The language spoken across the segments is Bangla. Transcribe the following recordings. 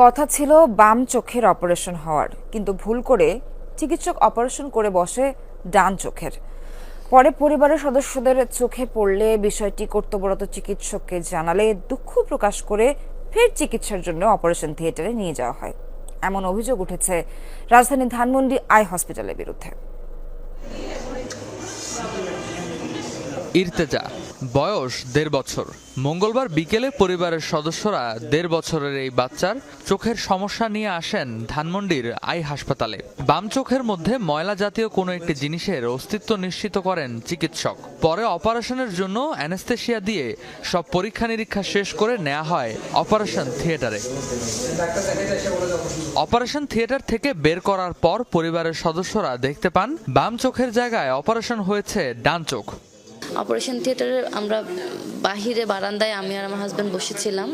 কথা ছিল বাম চোখের অপারেশন হওয়ার, কিন্তু ভুল করে চিকিৎসক অপারেশন করে বসে ডান চোখের। পরে পরিবারের সদস্যদের চোখে পড়লে বিষয়টি কর্তব্যরত চিকিৎসককে জানালে দুঃখ প্রকাশ করে ফের চিকিৎসার জন্য অপারেশন থিয়েটারে নিয়ে যাওয়া হয়। এমন অভিযোগ উঠেছে রাজধানীর ধানমন্ডি আই হসপিটালের বিরুদ্ধে। ইর্তেজা, বয়স 1.5 বছর। মঙ্গলবার বিকেলে পরিবারের সদস্যরা 1.5 বছরের এই বাচ্চার চোখের সমস্যা নিয়ে আসেন ধানমন্ডির আই হাসপাতালে। বাম চোখের মধ্যে ময়লা জাতীয় কোনো একটি জিনিসের অস্তিত্ব নিশ্চিত করেন চিকিৎসক। পরে অপারেশনের জন্য অ্যানেস্থেসিয়া দিয়ে সব পরীক্ষা নিরীক্ষা শেষ করে নেওয়া হয় অপারেশন থিয়েটারে। অপারেশন থিয়েটার থেকে বের করার পর পরিবারের সদস্যরা দেখতে পান বাম চোখের জায়গায় অপারেশন হয়েছে ডান চোখ। অপারেশন থিয়েটারে আমরা বাহিরে বারান্দায় আমি আর আমার হাজব্যান্ড বসেছিলাম।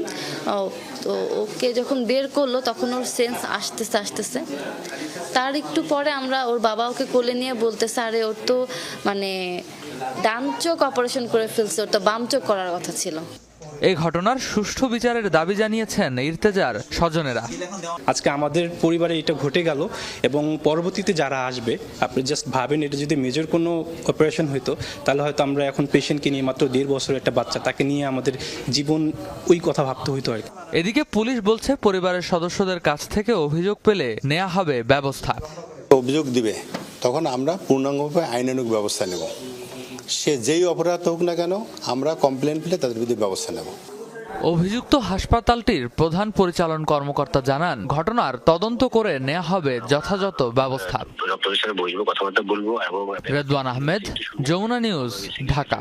তো ওকে যখন বের করলো তখন ওর সেন্স আসতেছে। তার একটু পরে আমরা ওর বাবা ওকে কোলে নিয়ে বলতেছে, আরে ওর তো মানে ডান চোখ অপারেশন করে ফেলছে, ওর তো বাম চোখ করার কথা ছিল। এই ঘটনার সুষ্ঠু বিচারের দাবি জানিয়েছেন ইর্তেজার স্বজনেরা। আজকে আমাদের পরিবারে এটা ঘটে গেল এবং পরবর্তীতে যারা আসবে, আপনি জাস্ট ভাবেন এটা যদি মেজর কোনো অপারেশন হতো তাহলে হয়তো আমরা এখন পেশেন্টকে নিয়ে, মাত্র 1.5 বছরের একটা বাচ্চা, তাকে নিয়ে আমাদের জীবন ওই কথা ভাবতে হইতো আর কি। এদিকে পুলিশ বলছে পরিবারের সদস্যদের কাছ থেকে অভিযোগ পেলে নেওয়া হবে ব্যবস্থা। অভিযোগ দিবে তখন আমরা পূর্ণাঙ্গভাবে আইনানুগ ব্যবস্থা নেব। সে যেই অপরাধ হোক না কেন, আমরা কমপ্লেন পেলে তাদের বিরুদ্ধে ব্যবস্থা নেব। অভিযুক্ত হাসপাতালটির প্রধান পরিচালন কর্মকর্তা জানান, ঘটনার তদন্ত করে নেওয়া হবে যথাযথ ব্যবস্থা। রেদওয়ান আহমেদ, যমুনা নিউজ, ঢাকা।